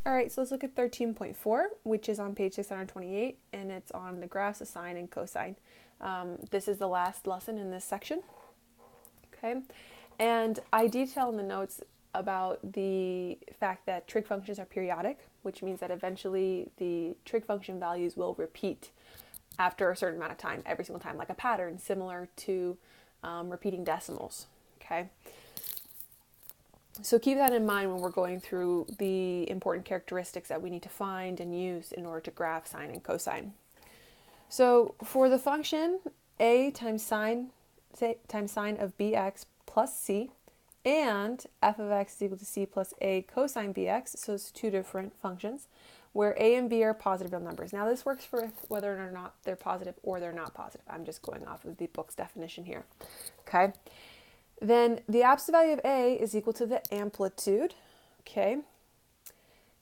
All right, so let's look at 13.4, which is on page 628, and it's on the graphs of sine and cosine. This is the last lesson in this section. Okay, and I detail in the notes about the fact that trig functions are periodic, which means that eventually the trig function values will repeat after a certain amount of time, every single time, like a pattern similar to repeating decimals. Okay. So keep that in mind when we're going through the important characteristics that we need to find and use in order to graph sine and cosine. So for the function a times sine of bx plus c and f of x is equal to c plus a cosine bx, so it's two different functions, where a and b are positive real numbers. Now this works for whether or not they're positive or they're not positive. I'm just going off of the book's definition here. Okay. Then the absolute value of a is equal to the amplitude, okay?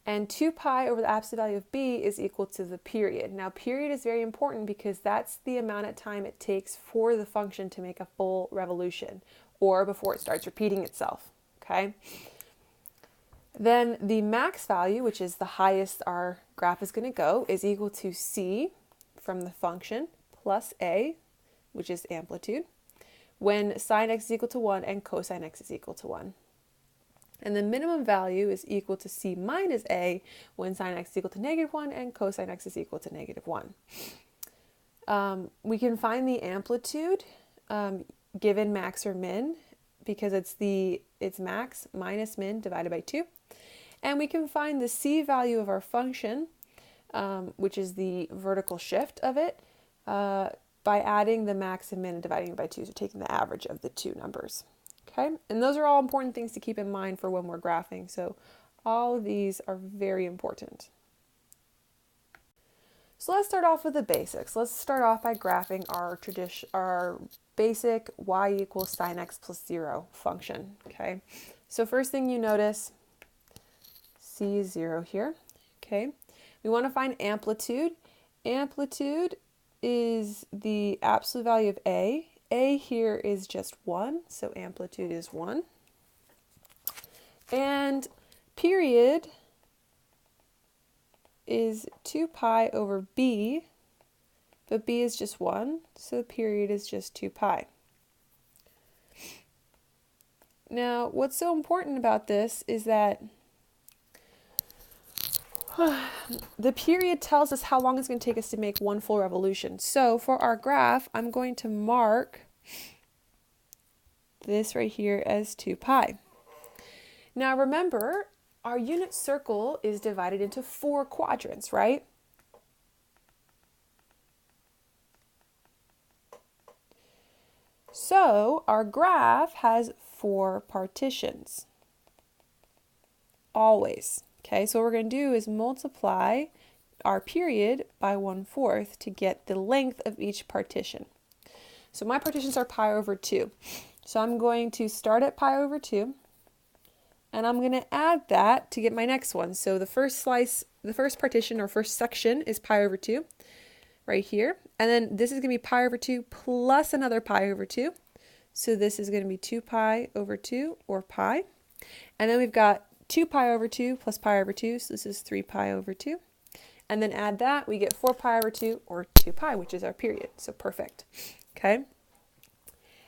And 2 pi over the absolute value of b is equal to the period. Now, period is very important because that's the amount of time it takes for the function to make a full revolution, or before it starts repeating itself, okay? Then the max value, which is the highest our graph is going to go, is equal to c from the function plus a, which is amplitude, when sine x is equal to 1 and cosine x is equal to 1. And the minimum value is equal to c minus a when sine x is equal to negative 1 and cosine x is equal to negative 1. We can find the amplitude given max or min because it's max minus min divided by 2. And we can find the c value of our function, which is the vertical shift of it, by adding the max and min and dividing it by 2, so taking the average of the two numbers. Okay, and those are all important things to keep in mind for when we're graphing, so all of these are very important. So let's start off with the basics. Let's start off by graphing our basic y equals sine x plus 0 function. Okay, so first thing you notice, c is 0 here. Okay, we want to find amplitude. Amplitude is the absolute value of a. A here is just 1, so amplitude is 1. And period is 2 pi over b, but b is just 1, so period is just 2 pi. Now, what's so important about this is that the period tells us how long it's going to take us to make one full revolution. So for our graph, I'm going to mark this right here as 2 pi. Now remember, our unit circle is divided into 4 quadrants, right? So our graph has 4 partitions, always. Okay, so what we're going to do is multiply our period by 1/4 to get the length of each partition. So my partitions are pi over 2. So I'm going to start at pi over 2, and I'm going to add that to get my next one. So the first partition or first section is pi over 2 right here. And then this is going to be pi over 2 plus another pi over 2. So this is going to be 2 pi over 2, or pi. And then we've got 2 pi over 2 plus pi over 2, so this is 3 pi over 2. And then add that, we get 4 pi over 2, or 2 pi, which is our period. So perfect. Okay?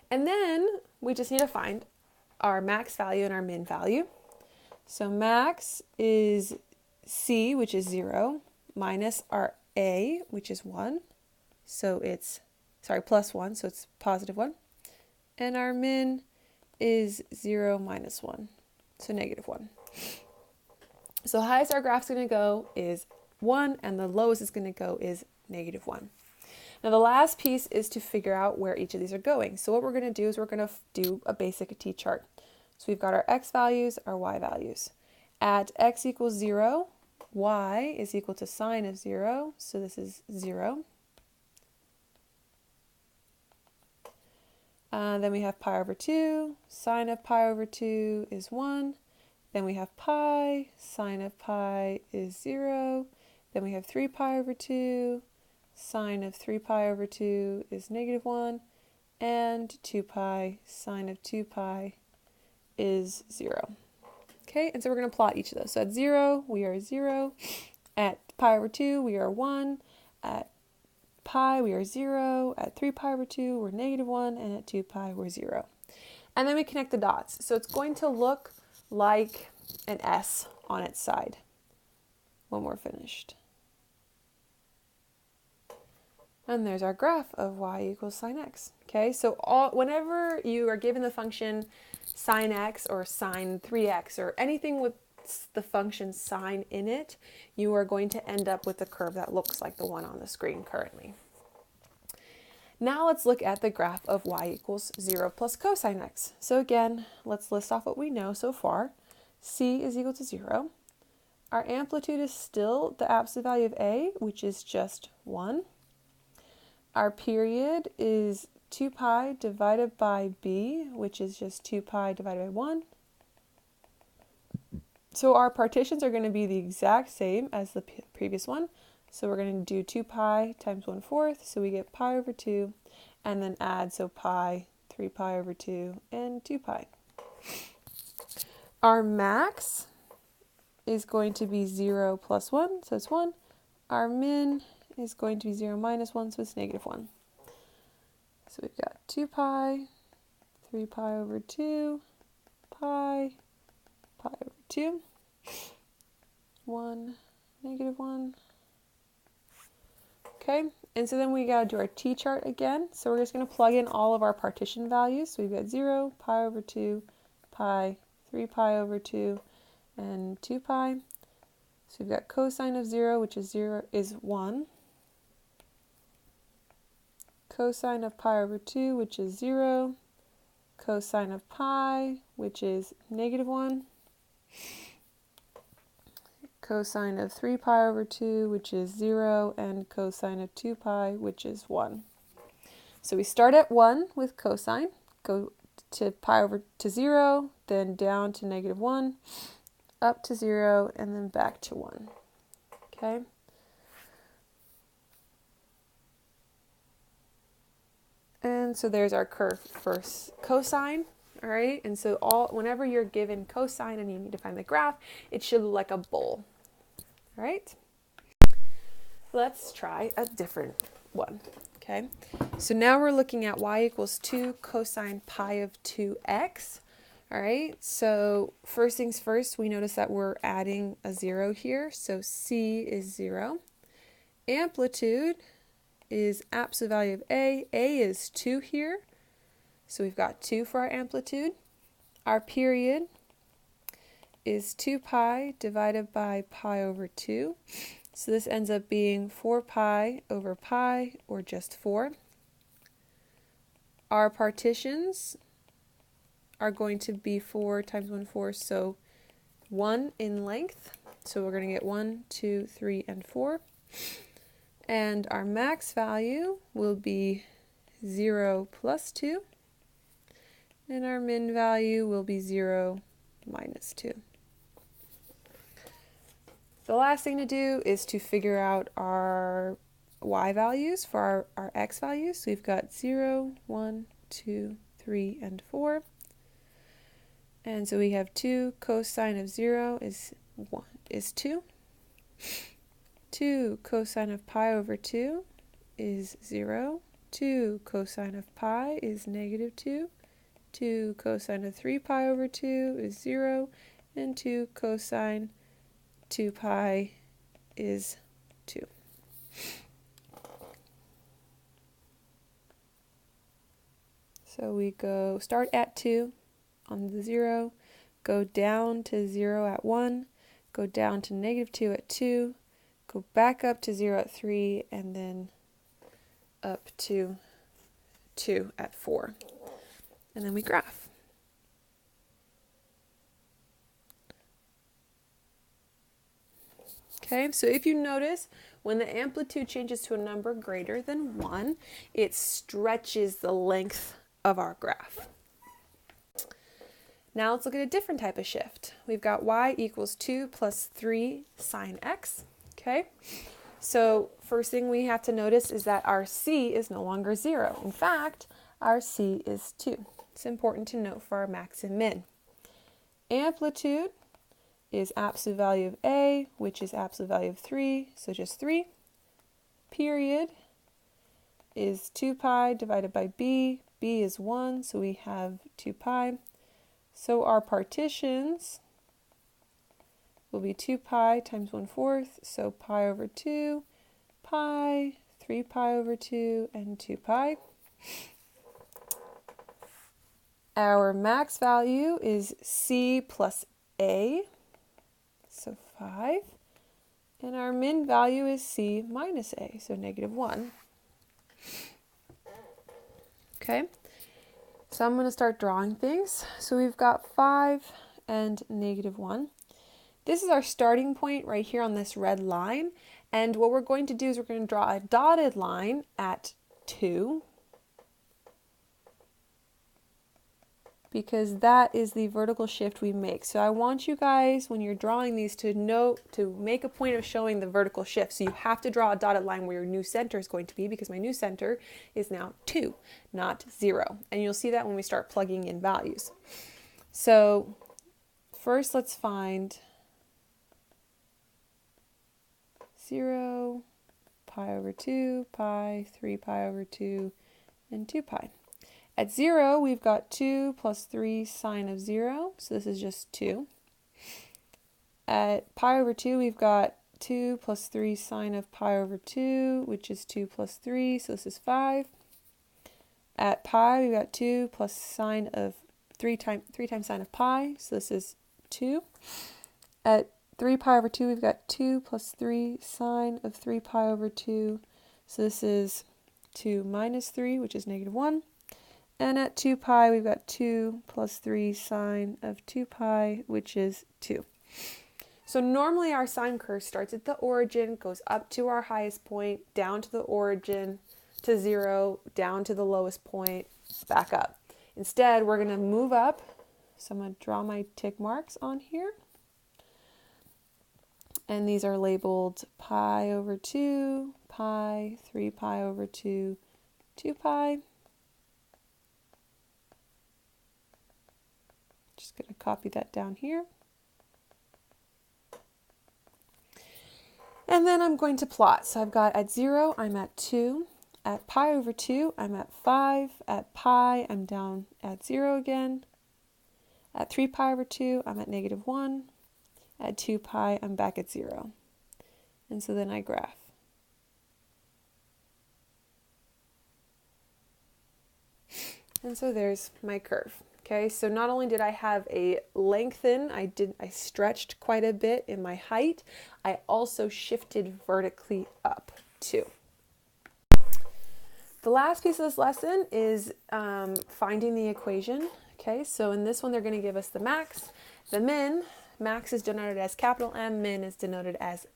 And then we just need to find our max value and our min value. So max is c, which is 0, minus our a, which is 1. So it's, plus 1, so it's positive 1. And our min is 0 minus 1, so negative 1. So the highest our graph's going to go is 1, and the lowest it's going to go is negative 1. Now the last piece is to figure out where each of these are going. So what we're going to do is we're going to do a basic t-chart. So we've got our x values, our y values. At x equals 0, y is equal to sine of 0, so this is 0. Then we have pi over 2, sine of pi over 2 is 1. Then we have pi, sine of pi is 0. Then we have 3 pi over 2, sine of 3 pi over 2 is negative 1. And 2 pi, sine of 2 pi is 0. Okay, and so we're going to plot each of those. So at 0, we are 0. At pi over 2, we are 1. At pi, we are 0. At 3 pi over 2, we're -1. And at 2 pi, we're 0. And then we connect the dots. So it's going to look like an S on its side when we're finished. And there's our graph of y equals sine x. Okay, so whenever you are given the function sine x or sine 3x or anything with the function sine in it, you are going to end up with a curve that looks like the one on the screen currently. Now let's look at the graph of y equals 0 plus cosine x. So again, let's list off what we know so far. C is equal to 0. Our amplitude is still the absolute value of a, which is just 1. Our period is 2 pi divided by b, which is just 2 pi divided by 1. So our partitions are going to be the exact same as the previous one. So we're going to do 2 pi times 1/4, so we get pi over 2, and then add, so pi, 3 pi over 2, and 2 pi. Our max is going to be 0 plus 1, so it's 1. Our min is going to be 0 minus 1, so it's -1. So we've got 2 pi, 3 pi over 2, pi, pi over 2, 1, -1. Okay, and so then we got to do our t-chart again. So we're just going to plug in all of our partition values. So we've got 0, pi over 2, pi, 3 pi over 2, and 2 pi. So we've got cosine of 0, which is 1. Cosine of pi over 2, which is 0. Cosine of pi, which is -1. Cosine of 3 pi over 2, which is 0, and cosine of 2 pi, which is 1. So we start at 1 with cosine, go to pi over to 0, then down to -1, up to 0, and then back to 1. Okay? And so there's our curve for cosine. All right, and so whenever you're given cosine and you need to find the graph, it should look like a bowl. All right, let's try a different one. Okay, so now we're looking at y equals 2 cosine pi of 2x. All right, so first things first, we notice that we're adding a 0 here, so c is 0. Amplitude is absolute value of a is 2 here. So we've got 2 for our amplitude. Our period is 2 pi divided by pi over 2. So this ends up being 4 pi over pi, or just 4. Our partitions are going to be 4 times 1/4, so 1 in length. So we're going to get 1, 2, 3, and 4. And our max value will be 0 plus 2. And our min value will be 0 minus 2. The last thing to do is to figure out our y values for our x values. So we've got 0, 1, 2, 3, and 4. And so we have 2 cosine of 0 is 2. 2 cosine of pi over 2 is 0. 2 cosine of pi is -2. 2 cosine of 3 pi over 2 is 0, and 2 cosine 2 pi is 2. So we start at 2 on the 0, go down to 0 at 1, go down to -2 at 2, go back up to 0 at 3, and then up to 2 at 4. And then we graph. Okay, so if you notice, when the amplitude changes to a number greater than 1, it stretches the length of our graph. Now let's look at a different type of shift. We've got y equals 2 plus 3 sine x. Okay, so first thing we have to notice is that our c is no longer 0. In fact, our c is 2. It's important to note for our max and min. Amplitude is absolute value of A, which is absolute value of 3, so just 3. Period is 2 pi divided by B. B is 1, so we have 2 pi. So our partitions will be 2 pi times 1/4, so pi over 2, pi, 3 pi over 2, and 2 pi. Our max value is C plus A, so 5. And our min value is C minus A, so -1. Okay, so I'm going to start drawing things. So we've got 5 and -1. This is our starting point right here on this red line. And what we're going to do is we're going to draw a dotted line at 2. Because that is the vertical shift we make. So I want you guys, when you're drawing these, to make a point of showing the vertical shift. So you have to draw a dotted line where your new center is going to be, because my new center is now 2, not 0. And you'll see that when we start plugging in values. So first let's find 0, pi over 2, pi, 3 pi over 2, and 2 pi. At 0, we've got 2 plus 3 sine of 0, so this is just 2. At pi over 2, we've got 2 plus 3 sine of pi over 2, which is 2 plus 3, so this is 5. At pi, we've got 2 plus sine of 3 times sine of pi, so this is 2. At 3 pi over 2, we've got 2 plus 3 sine of 3 pi over 2, so this is 2 minus 3, which is -1. And at 2 pi, we've got 2 plus 3 sine of 2 pi, which is 2. So normally our sine curve starts at the origin, goes up to our highest point, down to the origin, to 0, down to the lowest point, back up. Instead, we're going to move up. So I'm going to draw my tick marks on here. And these are labeled pi over 2, pi, 3 pi over 2, 2 pi. Just going to copy that down here. And then I'm going to plot. So I've got at 0, I'm at 2. At pi over 2, I'm at 5. At pi, I'm down at 0 again. At 3 pi over 2, I'm at -1. At 2 pi, I'm back at 0. And so then I graph. And so there's my curve. Okay, so not only did I have a lengthen, I stretched quite a bit in my height, I also shifted vertically up too. The last piece of this lesson is finding the equation. Okay, so in this one they're going to give us the max, the min. Max is denoted as capital M, min is denoted as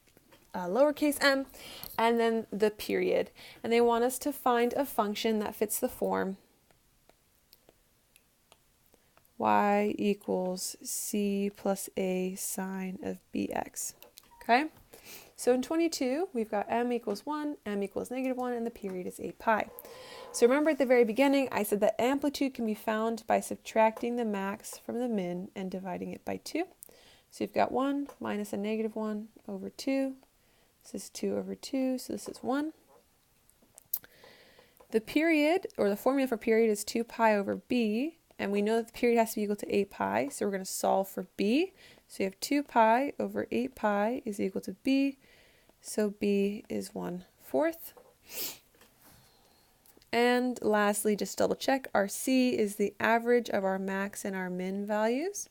lowercase m, and then the period. And they want us to find a function that fits the form y equals c plus a sine of bx. Okay, so in 22, we've got m equals 1, m equals -1, and the period is 8 pi. So remember at the very beginning, I said that amplitude can be found by subtracting the max from the min and dividing it by 2. So you've got 1 minus a -1 over 2. This is 2 over 2, so this is 1. The period, or the formula for period, is 2 pi over b. And we know that the period has to be equal to 8 pi, so we're going to solve for b. So you have 2 pi over 8 pi is equal to b, so b is 1/4. And lastly, just double check, our c is the average of our max and our min values.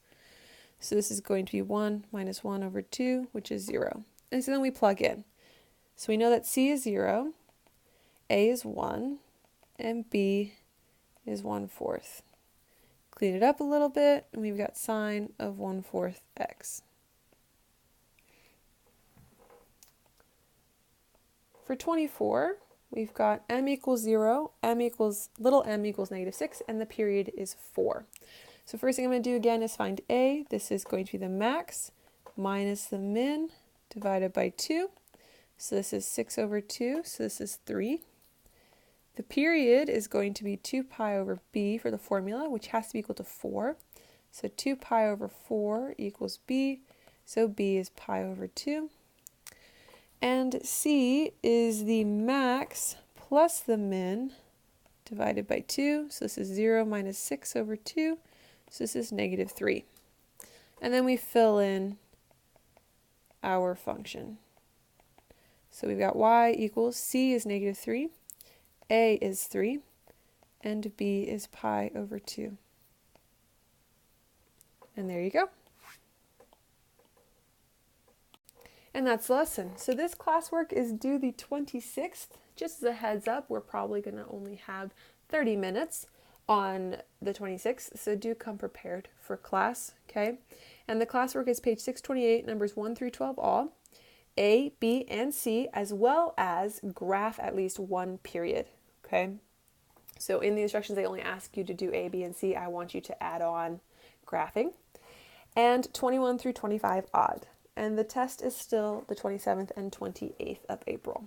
So this is going to be 1 minus 1 over 2, which is 0. And so then we plug in. So we know that c is 0, a is 1, and b is 1/4. Clean it up a little bit, and we've got sine of 1/4 x. For 24, we've got m equals 0, little m equals -6, and the period is 4. So first thing I'm going to do again is find a. This is going to be the max minus the min divided by 2. So this is 6 over 2, so this is 3. The period is going to be 2 pi over b for the formula, which has to be equal to 4. So 2 pi over 4 equals b. So b is pi over 2. And c is the max plus the min divided by 2. So this is 0 minus 6 over 2. So this is negative 3. And then we fill in our function. So we've got y equals c is negative 3, a is 3, and b is pi over 2. And there you go. And that's the lesson. So this classwork is due the 26th. Just as a heads up, we're probably going to only have 30 minutes on the 26th, so do come prepared for class, okay? And the classwork is page 628, numbers 1 through 12 all, A, B, and C, as well as graph at least one period, okay? So in the instructions, they only ask you to do A, B, and C. I want you to add on graphing. And 21 through 25 odd. And the test is still the 27th and 28th of April.